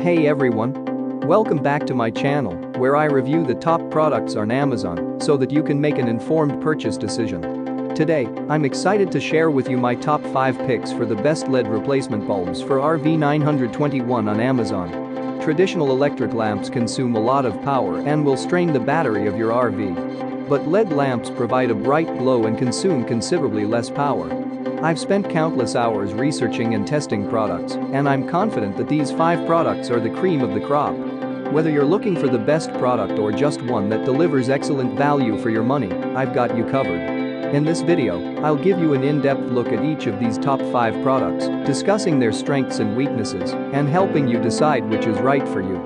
Hey everyone! Welcome back to my channel, where I review the top products on Amazon so that you can make an informed purchase decision. Today, I'm excited to share with you my top 5 picks for the best LED replacement bulbs for RV921 on Amazon. Traditional electric lamps consume a lot of power and will strain the battery of your RV. But LED lamps provide a bright glow and consume considerably less power. I've spent countless hours researching and testing products, and I'm confident that these 5 products are the cream of the crop. Whether you're looking for the best product or just one that delivers excellent value for your money, I've got you covered. In this video, I'll give you an in-depth look at each of these top 5 products, discussing their strengths and weaknesses, and helping you decide which is right for you.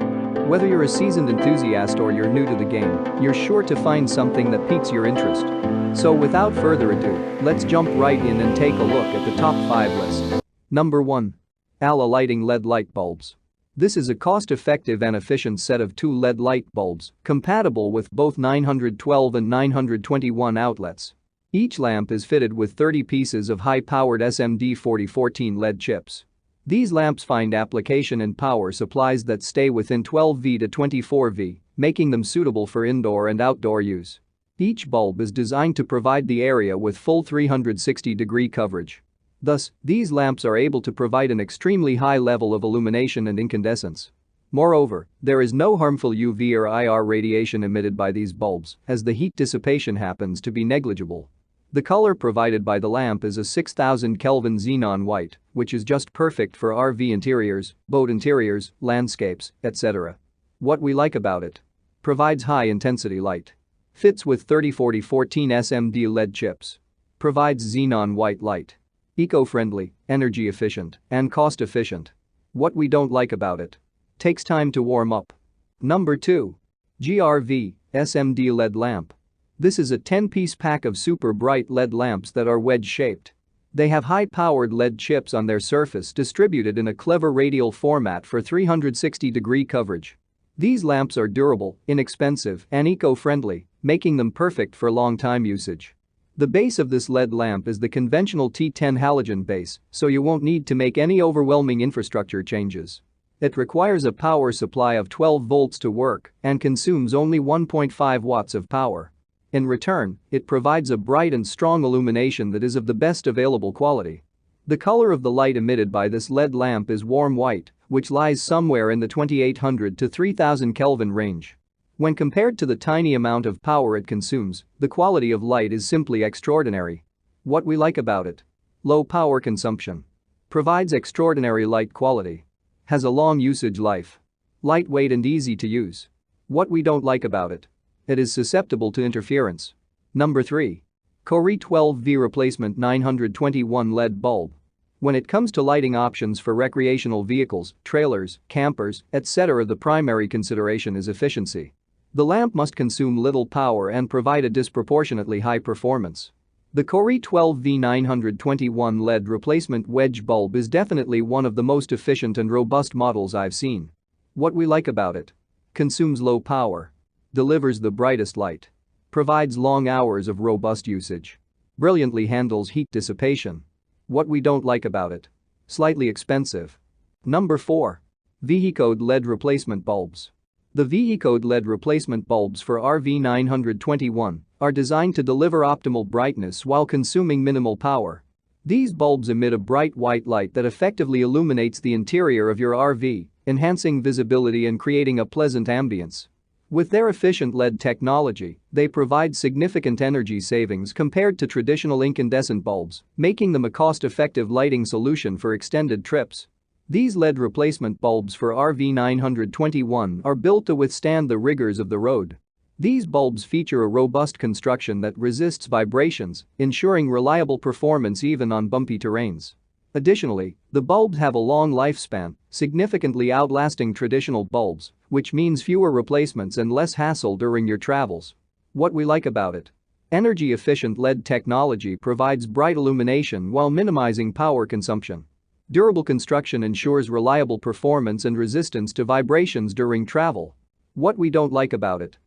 Whether you're a seasoned enthusiast or you're new to the game, you're sure to find something that piques your interest. So without further ado, let's jump right in and take a look at the top 5 list. Number 1. Illuminating LED light bulbs. This is a cost-effective and efficient set of 2 LED light bulbs, compatible with both 912 and 921 outlets. Each lamp is fitted with 30 pieces of high-powered SMD4014 LED chips. These lamps find application in power supplies that stay within 12V to 24V, making them suitable for indoor and outdoor use. Each bulb is designed to provide the area with full 360-degree coverage. Thus, these lamps are able to provide an extremely high level of illumination and incandescence. Moreover, there is no harmful UV or IR radiation emitted by these bulbs, as the heat dissipation happens to be negligible. The color provided by the lamp is a 6000 Kelvin xenon white, which is just perfect for RV interiors, boat interiors, landscapes, etc. What we like about it: provides high-intensity light. Fits with 304014 SMD LED chips. Provides xenon white light. Eco-friendly, energy efficient, and cost efficient. What we don't like about it: takes time to warm up. Number 2. RVer SMD LED lamp. This is a 10-piece pack of super bright LED lamps that are wedge-shaped. They have high-powered LED chips on their surface distributed in a clever radial format for 360-degree coverage. These lamps are durable, inexpensive, and eco-friendly, making them perfect for long-time usage. The base of this LED lamp is the conventional T10 halogen base, so you won't need to make any overwhelming infrastructure changes. It requires a power supply of 12 volts to work and consumes only 1.5 watts of power. In return, it provides a bright and strong illumination that is of the best available quality. The color of the light emitted by this LED lamp is warm white, which lies somewhere in the 2800 to 3000 Kelvin range. When compared to the tiny amount of power it consumes, the quality of light is simply extraordinary. What we like about it: low power consumption. Provides extraordinary light quality. Has a long usage life. Lightweight and easy to use. What we don't like about it: it is susceptible to interference. Number 3. RVer replacement 921 LED bulb. When it comes to lighting options for recreational vehicles, trailers, campers, etc., the primary consideration is efficiency. The lamp must consume little power and provide a disproportionately high performance. The RVer 921 LED replacement wedge bulb is definitely one of the most efficient and robust models I've seen. What we like about it: consumes low power. Delivers the brightest light. Provides long hours of robust usage. Brilliantly handles heat dissipation. What we don't like about it: slightly expensive. Number 4. VehiCode LED replacement bulbs. The VehiCode LED replacement bulbs for RV921 are designed to deliver optimal brightness while consuming minimal power. These bulbs emit a bright white light that effectively illuminates the interior of your RV, enhancing visibility and creating a pleasant ambience. With their efficient LED technology, they provide significant energy savings compared to traditional incandescent bulbs, making them a cost-effective lighting solution for extended trips. These LED replacement bulbs for RV921 are built to withstand the rigors of the road. These bulbs feature a robust construction that resists vibrations, ensuring reliable performance even on bumpy terrains. Additionally, the bulbs have a long lifespan, significantly outlasting traditional bulbs, which means fewer replacements and less hassle during your travels. What we like about it: energy-efficient LED technology provides bright illumination while minimizing power consumption. Durable construction ensures reliable performance and resistance to vibrations during travel. What we don't like about it: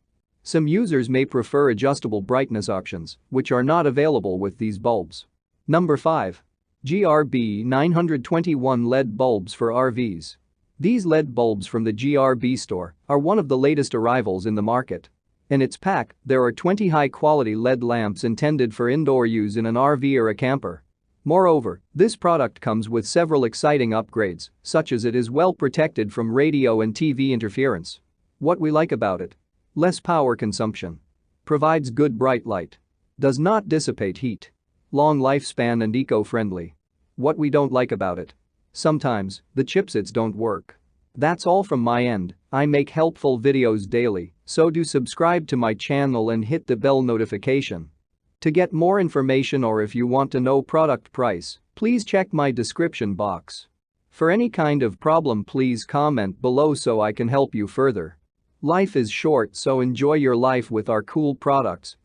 some users may prefer adjustable brightness options, which are not available with these bulbs. Number 5. RV921 LED bulbs for RVs. These LED bulbs from the GRB store are one of the latest arrivals in the market. In its pack, there are 20 high-quality LED lamps intended for indoor use in an RV or a camper. Moreover, this product comes with several exciting upgrades, such as it is well protected from radio and TV interference. What we like about it: less power consumption, provides good bright light, does not dissipate heat, long lifespan and eco-friendly. What we don't like about it: sometimes the chipsets don't work. That's all from my end. I make helpful videos daily, so do subscribe to my channel and hit the bell notification. To get more information or if you want to know product price, please check my description box. For any kind of problem, please comment below so I can help you further. Life is short, so enjoy your life with our cool products